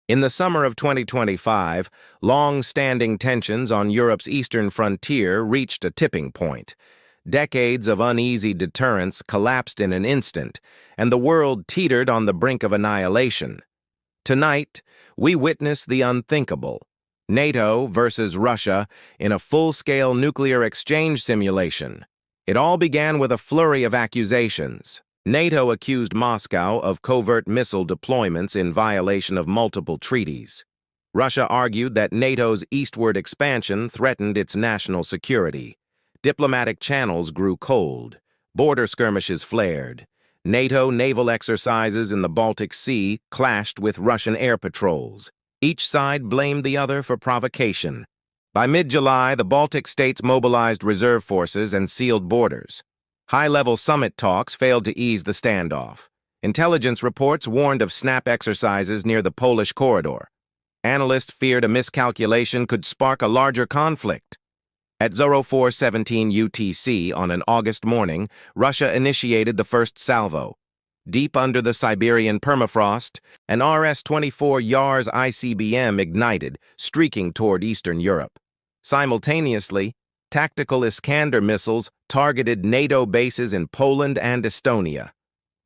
In the summer of 2025, long-standing tensions on Europe's eastern frontier reached a tipping point. Decades of uneasy deterrence collapsed in an instant, and the world teetered on the brink of annihilation. Tonight, we witness the unthinkable. NATO versus Russia in a full-scale nuclear exchange simulation. It all began with a flurry of accusations. NATO accused Moscow of covert missile deployments in violation of multiple treaties. Russia argued that NATO's eastward expansion threatened its national security. Diplomatic channels grew cold. Border skirmishes flared. NATO naval exercises in the Baltic Sea clashed with Russian air patrols. Each side blamed the other for provocation. By mid-July, the Baltic states mobilized reserve forces and sealed borders. High-level summit talks failed to ease the standoff. Intelligence reports warned of snap exercises near the Polish corridor. Analysts feared a miscalculation could spark a larger conflict. At 04:17 UTC on an August morning, Russia initiated the first salvo. Deep under the Siberian permafrost, an RS-24 Yars ICBM ignited, streaking toward Eastern Europe. Simultaneously, tactical Iskander missiles targeted NATO bases in Poland and Estonia.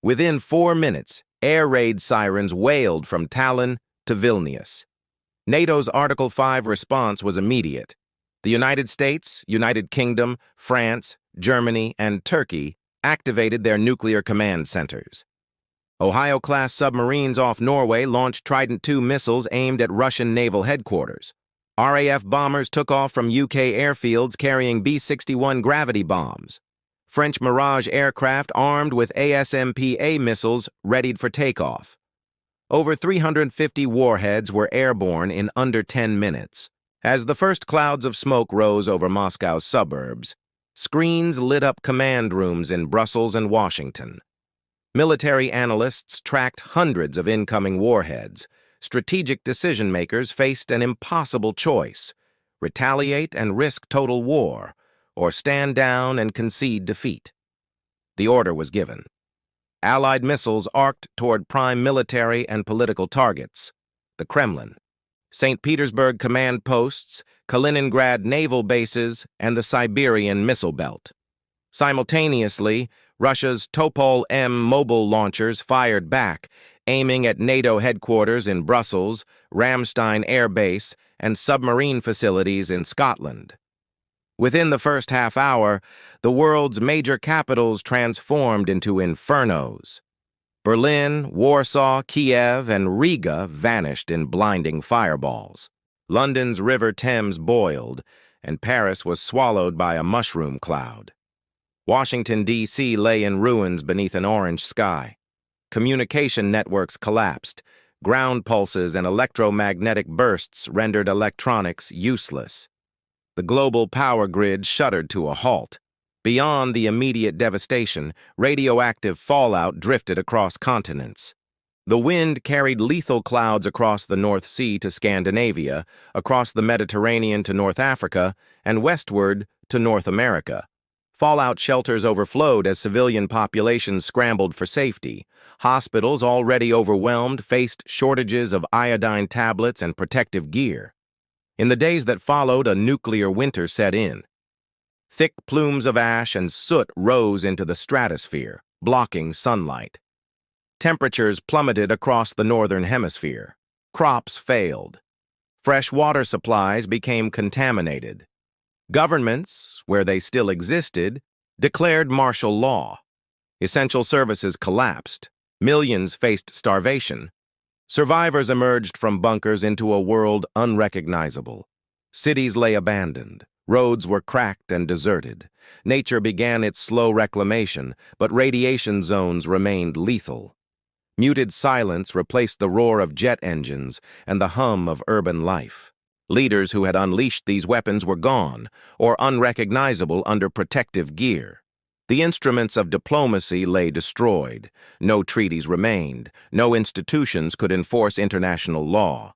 Within 4 minutes, air raid sirens wailed from Tallinn to Vilnius. NATO's Article 5 response was immediate. The United States, United Kingdom, France, Germany, and Turkey activated their nuclear command centers. Ohio-class submarines off Norway launched Trident II missiles aimed at Russian naval headquarters. RAF bombers took off from UK airfields carrying B-61 gravity bombs. French Mirage aircraft armed with ASMPA missiles readied for takeoff. Over 350 warheads were airborne in under 10 minutes. As the first clouds of smoke rose over Moscow's suburbs, screens lit up command rooms in Brussels and Washington. Military analysts tracked hundreds of incoming warheads. Strategic decision-makers faced an impossible choice: retaliate and risk total war, or stand down and concede defeat. The order was given. Allied missiles arced toward prime military and political targets: the Kremlin, St. Petersburg command posts, Kaliningrad naval bases, and the Siberian missile belt. Simultaneously, Russia's Topol-M mobile launchers fired back, aiming at NATO headquarters in Brussels, Ramstein Air Base, and submarine facilities in Scotland. Within the first half hour, the world's major capitals transformed into infernos. Berlin, Warsaw, Kiev, and Riga vanished in blinding fireballs. London's River Thames boiled, and Paris was swallowed by a mushroom cloud. Washington, D.C. lay in ruins beneath an orange sky. Communication networks collapsed. Ground pulses and electromagnetic bursts rendered electronics useless. The global power grid shuddered to a halt. Beyond the immediate devastation, radioactive fallout drifted across continents. The wind carried lethal clouds across the North Sea to Scandinavia, across the Mediterranean to North Africa, and westward to North America. Fallout shelters overflowed as civilian populations scrambled for safety. Hospitals, already overwhelmed, faced shortages of iodine tablets and protective gear. In the days that followed, a nuclear winter set in. Thick plumes of ash and soot rose into the stratosphere, blocking sunlight. Temperatures plummeted across the northern hemisphere. Crops failed. Fresh water supplies became contaminated. Governments, where they still existed, declared martial law. Essential services collapsed. Millions faced starvation. Survivors emerged from bunkers into a world unrecognizable. Cities lay abandoned. Roads were cracked and deserted. Nature began its slow reclamation, but radiation zones remained lethal. Muted silence replaced the roar of jet engines and the hum of urban life. Leaders who had unleashed these weapons were gone, or unrecognizable under protective gear. The instruments of diplomacy lay destroyed. No treaties remained. No institutions could enforce international law.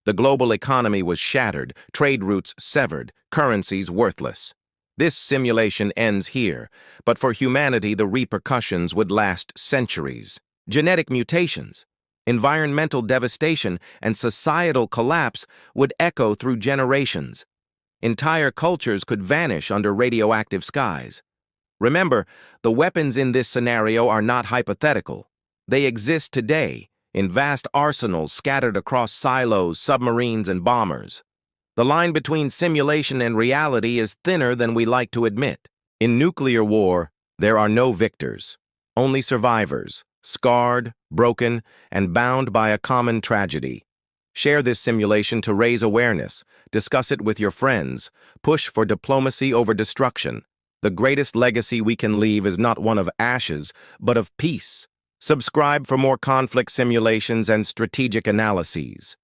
The global economy was shattered, trade routes severed, currencies worthless. This simulation ends here, but for humanity the repercussions would last centuries. Genetic mutations, Environmental devastation and societal collapse would echo through generations. Entire cultures could vanish under radioactive skies. Remember, the weapons in this scenario are not hypothetical. They exist today, in vast arsenals scattered across silos, submarines, and bombers. The line between simulation and reality is thinner than we like to admit. In nuclear war, there are no victors, only survivors, scarred, broken, and bound by a common tragedy. Share this simulation to raise awareness, discuss it with your friends, push for diplomacy over destruction. The greatest legacy we can leave is not one of ashes, but of peace. Subscribe for more conflict simulations and strategic analyses.